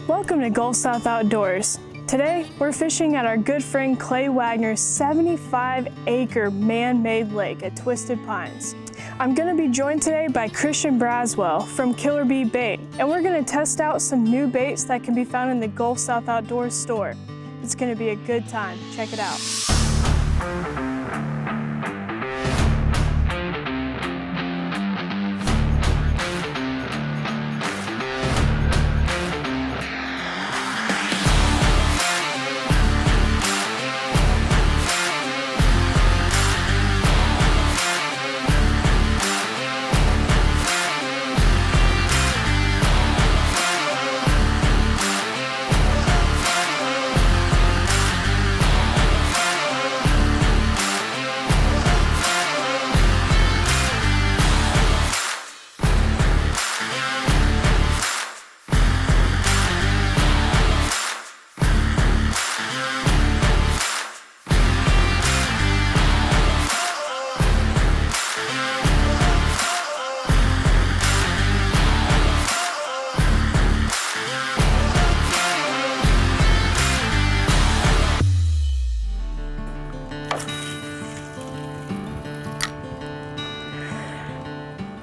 Welcome to Gulf South Outdoors. Today, we're fishing at our good friend Clay Wagner's 75-acre man-made lake at Twisted Pines. I'm going to be joined today by Christian Braswell from Killer Bee Bait, and we're going to test out some new baits that can be found in the Gulf South Outdoors store. It's going to be a good time. Check it out.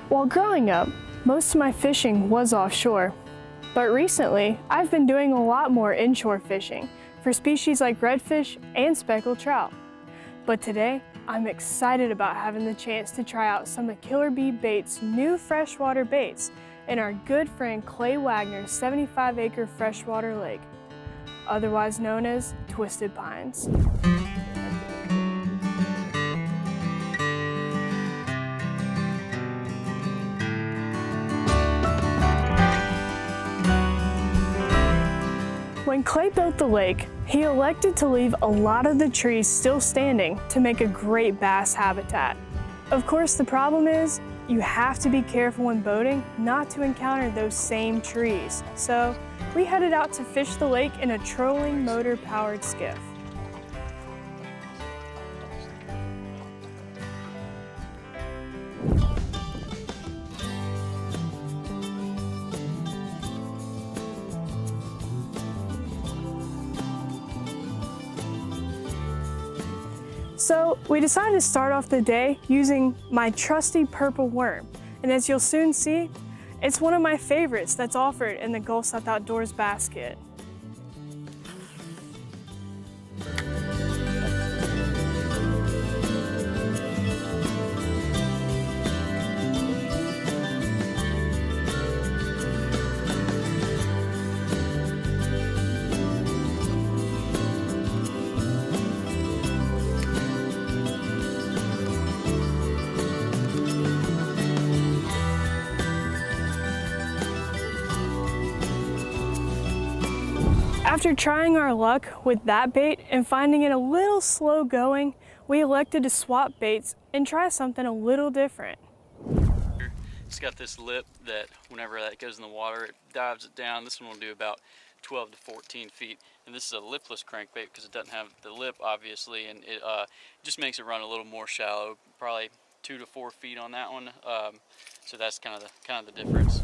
While growing up, most of my fishing was offshore, but recently I've been doing a lot more inshore fishing for species like redfish and speckled trout. But today, I'm excited about having the chance to try out some of Killer Bee Bait's new freshwater baits in our good friend Clay Wagner's 75-acre freshwater lake, otherwise known as Twisted Pines. When Clay built the lake, he elected to leave a lot of the trees still standing to make a great bass habitat. Of course, the problem is you have to be careful when boating not to encounter those same trees. So we headed out to fish the lake in a trolling motor-powered skiff. So we decided to start off the day using my trusty purple worm. And as you'll soon see, it's one of my favorites that's offered in the Gulf South Outdoors basket. After trying our luck with that bait and finding it a little slow going, we elected to swap baits and try something a little different. It's got this lip that whenever that goes in the water, it dives it down. This one will do about 12 to 14 feet. And this is a lipless crankbait because it doesn't have the lip, obviously, and it just makes it run a little more shallow, probably 2 to 4 feet on that one. So that's kind of the difference.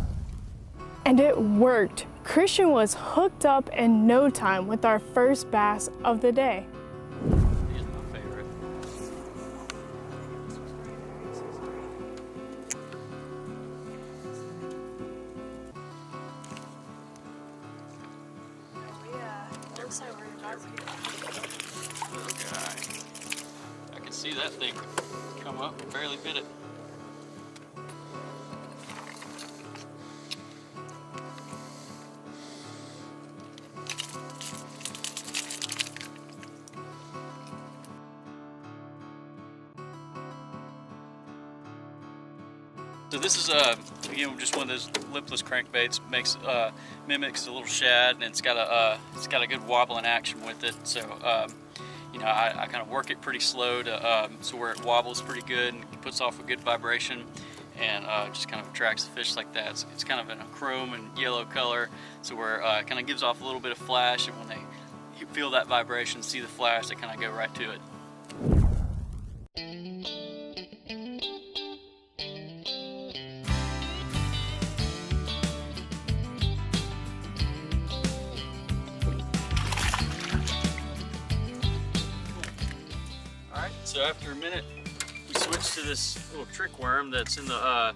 And it worked. Christian was hooked up in no time with our first bass of the day. He's my favorite. Looks like we're about to get Little guy. I can see that thing come up and barely bit it. So this is again just one of those lipless crankbaits. Mimics a little shad, and it's got a good wobbling action with it. So you know, I kind of work it pretty slow to so where it wobbles pretty good and puts off a good vibration, and just kind of attracts the fish like that. It's kind of in a chrome and yellow color, so where it kind of gives off a little bit of flash, and when they feel that vibration, see the flash, they kind of go right to it. so after a minute, we switched to this little trick worm that's in the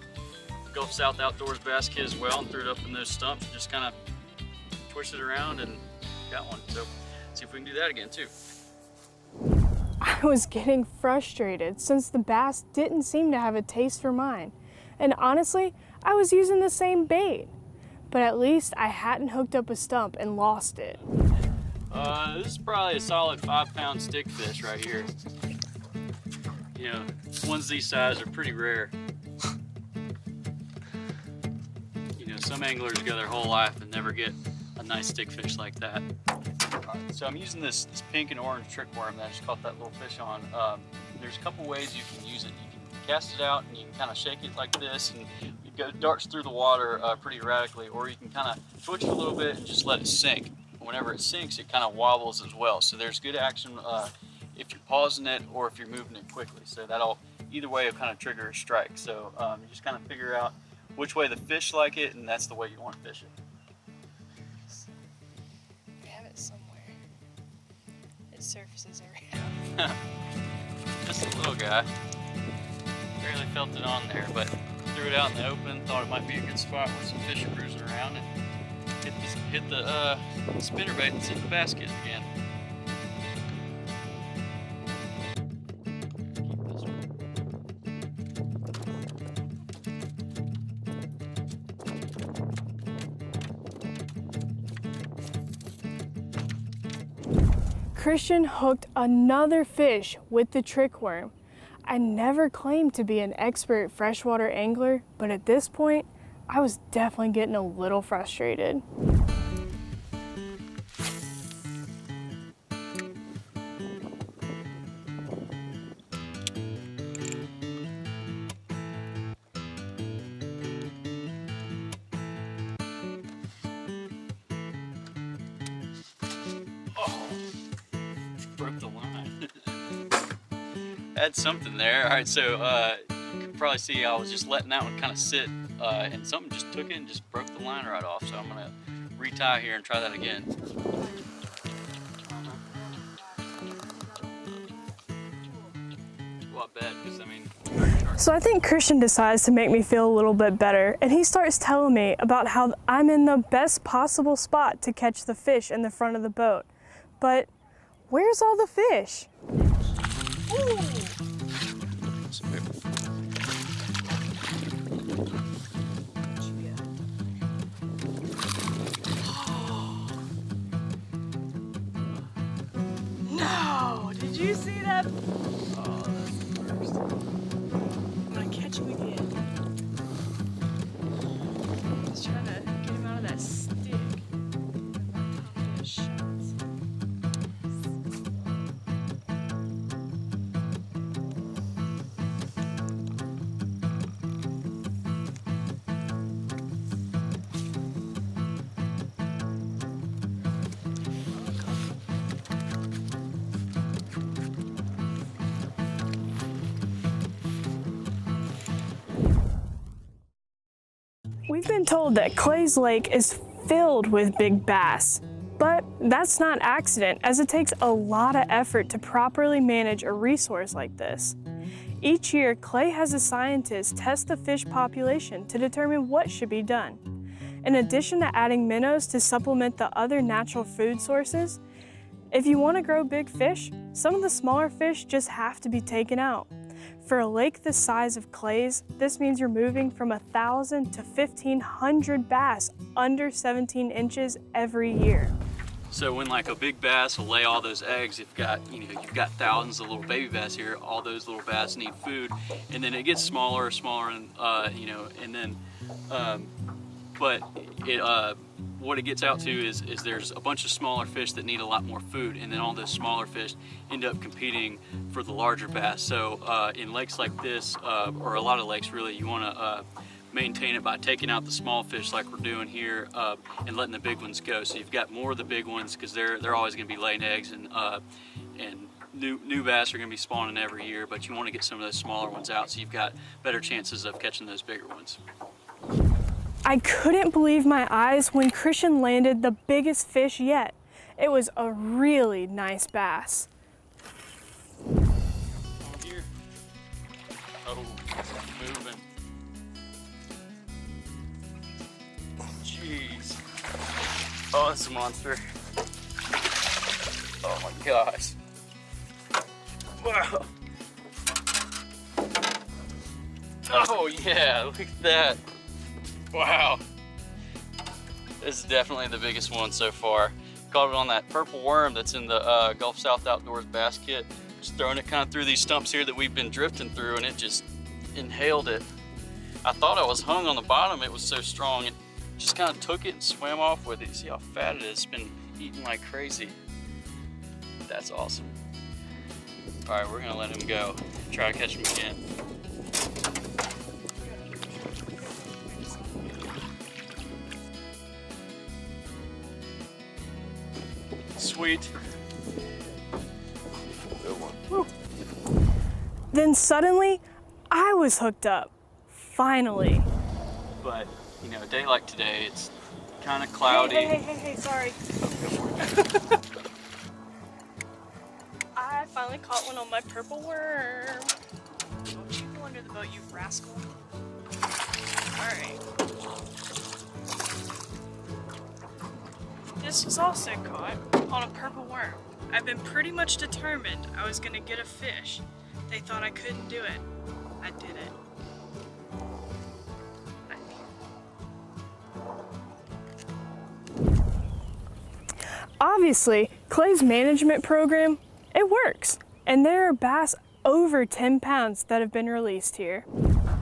Gulf South Outdoors basket as well, and threw it up in those stumps and just kind of twist it around and got one. So see if we can do that again too. I was getting frustrated since the bass didn't seem to have a taste for mine. And honestly, I was using the same bait. But at least I hadn't hooked up a stump and lost it. This is probably a solid 5-pound stickfish right here. You know, ones these size are pretty rare. You know, some anglers go their whole life and never get a nice stickfish like that. Alright, so I'm using this pink and orange trick worm that I just caught that little fish on. There's a couple ways you can use it. You can cast it out and you can kind of shake it like this, and it darts through the water pretty erratically, or you can kind of twitch it a little bit and just let it sink. Whenever it sinks, it kind of wobbles as well. So there's good action if you're pausing it or if you're moving it quickly. So that'll, either way, will kind of trigger a strike. So you just kind of figure out which way the fish like it, and that's the way you want to fish it. I have it somewhere. It surfaces around. Just a little guy. Barely felt it on there, but threw it out in the open, thought it might be a good spot where some fish are cruising around, and hit the spinner bait that's in the basket again. Christian hooked another fish with the trick worm. I never claimed to be an expert freshwater angler, but at this point, I was definitely getting a little frustrated. Broke the line. Had something there. All right, so you can probably see I was just letting that one kind of sit, and something just took it and just broke the line right off. So I'm gonna retie here and try that again. Well, I bet, because I mean. So I think Christian decides to make me feel a little bit better, and he starts telling me about how I'm in the best possible spot to catch the fish in the front of the boat. But where's all the fish? Ooh. No! Did you see that? Oh, that's the worst. I'm gonna catch him again. Just trying to get him out of that stick. We've been told that Clay's Lake is filled with big bass, but that's not accident, as it takes a lot of effort to properly manage a resource like this. Each year, Clay has a scientist test the fish population to determine what should be done. In addition to adding minnows to supplement the other natural food sources, if you want to grow big fish, some of the smaller fish just have to be taken out. For a lake the size of Clay's, this means you're moving from 1,000 to 1,500 bass under 17 inches every year. So when like a big bass will lay all those eggs, you've got thousands of little baby bass here. All those little bass need food, and then it gets smaller, and and then, but it what it gets out to is there's a bunch of smaller fish that need a lot more food, and then all those smaller fish end up competing for the larger bass. So in lakes like this, or a lot of lakes really, you want to maintain it by taking out the small fish like we're doing here, and letting the big ones go. So you've got more of the big ones because they're always going to be laying eggs, and new bass are going to be spawning every year, but you want to get some of those smaller ones out so you've got better chances of catching those bigger ones. I couldn't believe my eyes when Christian landed the biggest fish yet. It was a really nice bass. moving. Jeez. Oh, it's a monster. Oh my gosh. Wow. Oh yeah, look at that. Wow. This is definitely the biggest one so far. Caught it on that purple worm that's in the Gulf South Outdoors basket. Just throwing it kind of through these stumps here that we've been drifting through, and it just inhaled it. I thought I was hung on the bottom, it was so strong. It just kind of took it and swam off with it. See how fat it is? It's been eating like crazy. That's awesome. All right, we're gonna let him go. Try to catch him again. Sweet. Good one. Woo. Then suddenly, I was hooked up. Finally. But, you know, a day like today, it's kind of cloudy. Hey, sorry. I finally caught one on my purple worm. Don't you go under the boat, you rascal. Alright. This was also caught on a purple worm. I've been pretty much determined I was gonna get a fish. They thought I couldn't do it. I did it. Obviously, Clay's management program, it works. And there are bass over 10 pounds that have been released here.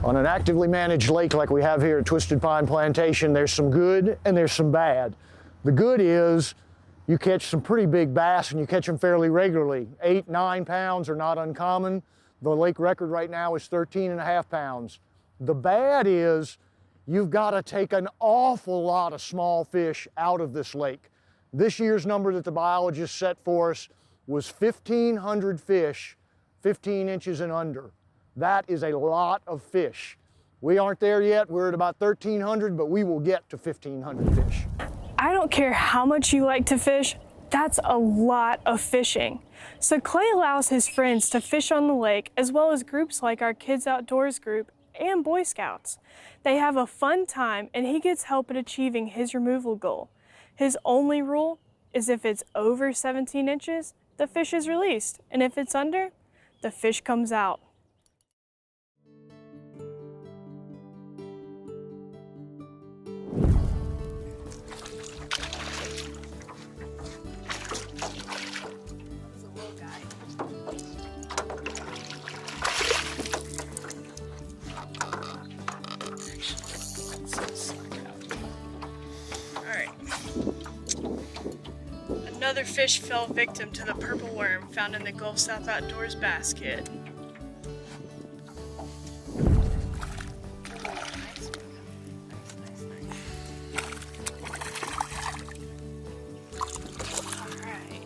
On an actively managed lake like we have here at Twisted Pine Plantation, there's some good and there's some bad. The good is you catch some pretty big bass and you catch them fairly regularly. 8, 9 pounds are not uncommon. The lake record right now is 13.5 pounds. The bad is you've got to take an awful lot of small fish out of this lake. This year's number that the biologists set for us was 1,500 fish, 15 inches and under. That is a lot of fish. We aren't there yet. We're at about 1,300, but we will get to 1,500 fish. I don't care how much you like to fish, that's a lot of fishing. So Clay allows his friends to fish on the lake, as well as groups like our Kids Outdoors group and Boy Scouts. They have a fun time and he gets help in achieving his removal goal. His only rule is if it's over 17 inches, the fish is released, and if it's under, the fish comes out. Another fish fell victim to the purple worm found in the Gulf South Outdoors basket. Alright.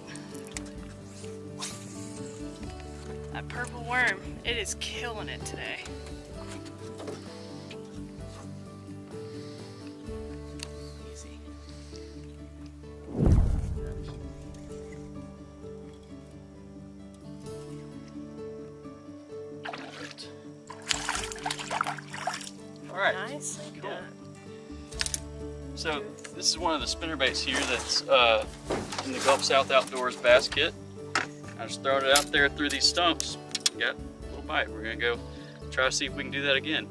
That purple worm, it is killing it today. All right. Nicely Cool. done. So this is one of the spinnerbaits here that's in the Gulf South Outdoors basket. I just throwed it out there through these stumps. Got a little bite. We're gonna go try to see if we can do that again.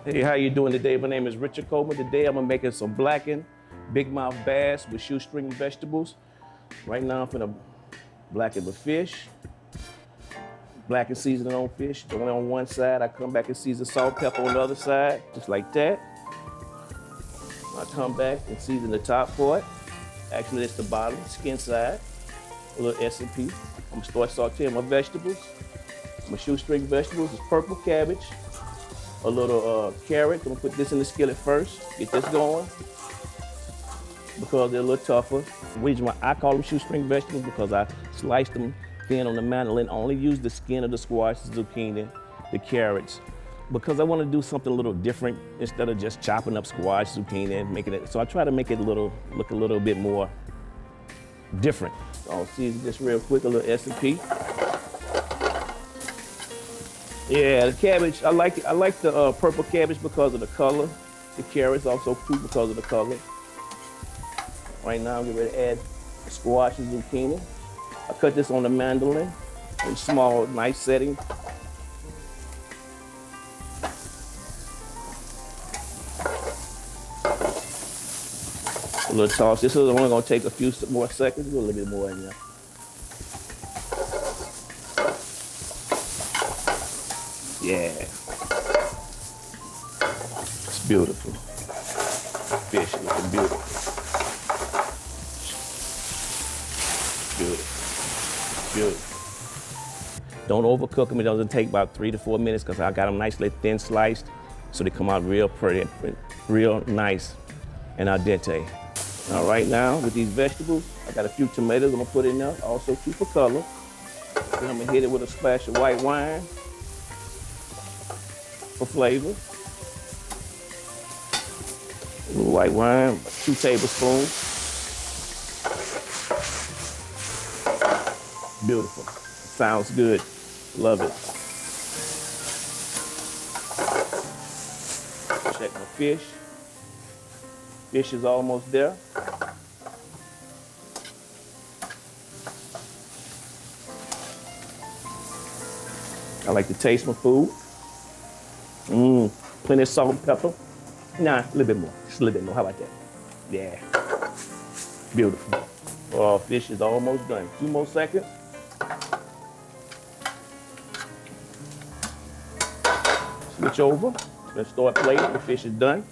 Hey, how you doing today? My name is Richard Coleman. Today I'm gonna making some blackened big mouth bass with shoestring vegetables. Right now I'm gonna blacken the fish, blacken seasoning on fish, throw it on one side. I come back and season salt, pepper on the other side, just like that. I come back and season the top part. Actually, it's the bottom, skin side, a little S&P. I'm gonna start sauteing my vegetables. My shoestring vegetables is purple cabbage, a little carrot. I'm gonna put this in the skillet first, get this going, because they're a little tougher. The reason why I call them shoestring vegetables because I sliced them thin on the mandolin, only use the skin of the squash, the zucchini, the carrots, because I want to do something a little different instead of just chopping up squash, zucchini, and making it. So I try to make it look a little bit more different. So I'll season this real quick, a little S&P. Yeah, the cabbage, I like the purple cabbage because of the color. The carrots also too because of the color. Right now I'm getting ready to add squash and zucchini. I cut this on the mandolin in small, nice setting. A little toss. This is only gonna take a few more seconds, a little bit more in there. Yeah. It's beautiful. Fish looking beautiful. Beautiful. Beautiful. Don't overcook them. It doesn't take about 3 to 4 minutes because I got them nicely thin sliced so they come out real pretty, real nice and al dente. Now right now with these vegetables, I got a few tomatoes I'm gonna put in there, also two for color. Then I'm gonna hit it with a splash of white wine for flavor. A little white wine, 2 tablespoons. Beautiful. Sounds good. Love it. Check my fish. Fish is almost there. I like to taste my food. Plenty of salt and pepper. Nah, a little bit more. Just a little bit more. How about that? Yeah. Beautiful. Oh, fish is almost done. 2 more seconds. Switch over. Let's start plating. The fish is done.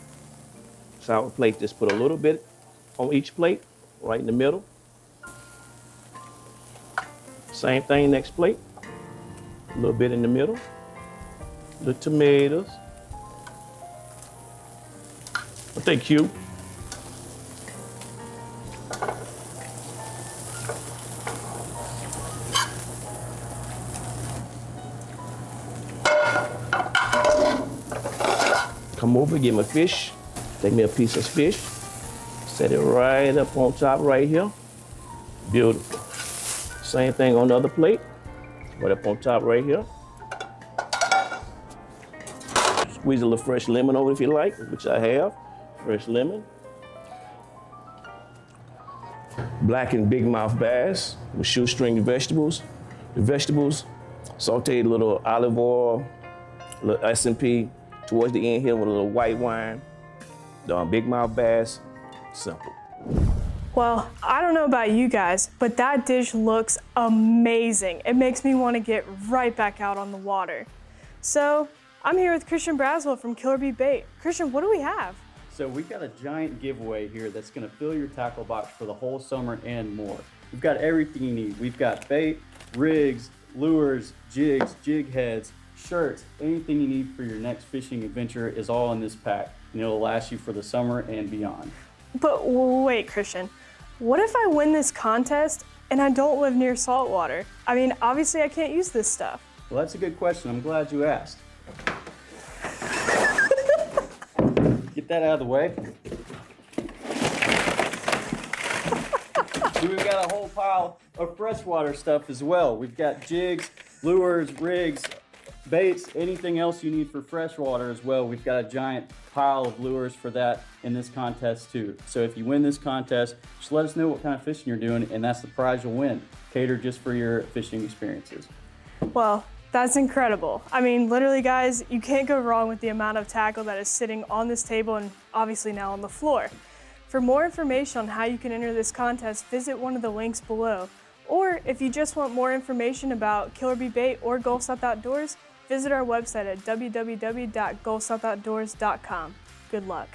Sour plate, just put a little bit on each plate, right in the middle. Same thing, next plate. A little bit in the middle. The tomatoes. I think cute. Come over, get my fish. Take me a piece of fish. Set it right up on top right here. Beautiful. Same thing on the other plate. Right up on top right here. Squeeze a little fresh lemon over if you like, which I have. Fresh lemon. Blackened big mouth bass with shoestring vegetables. The vegetables, sauteed a little olive oil, a little S&P towards the end here with a little white wine. The big mouth bass, simple. Well, I don't know about you guys, but that dish looks amazing. It makes me want to get right back out on the water. So I'm here with Christian Braswell from Killer Bee Bait. Christian, what do we have? So we've got a giant giveaway here that's gonna fill your tackle box for the whole summer and more. We've got everything you need. We've got bait, rigs, lures, jigs, jig heads, shirts, anything you need for your next fishing adventure is all in this pack, and it'll last you for the summer and beyond. But wait, Christian, what if I win this contest and I don't live near saltwater? I mean, obviously I can't use this stuff. Well, that's a good question. I'm glad you asked. Get that out of the way. So we've got a whole pile of freshwater stuff as well. We've got jigs, lures, rigs, baits, anything else you need for freshwater as well. We've got a giant pile of lures for that in this contest too. So if you win this contest, just let us know what kind of fishing you're doing, and that's the prize you'll win, catered just for your fishing experiences. Well, That's incredible. I mean, literally guys, you can't go wrong with the amount of tackle that is sitting on this table and obviously now on the floor. For more information on how you can enter this contest, visit one of the links below. Or if you just want more information about Killer Bee Bait or Gulf South Outdoors, visit our website at www.gulfsouthoutdoors.com. Good luck.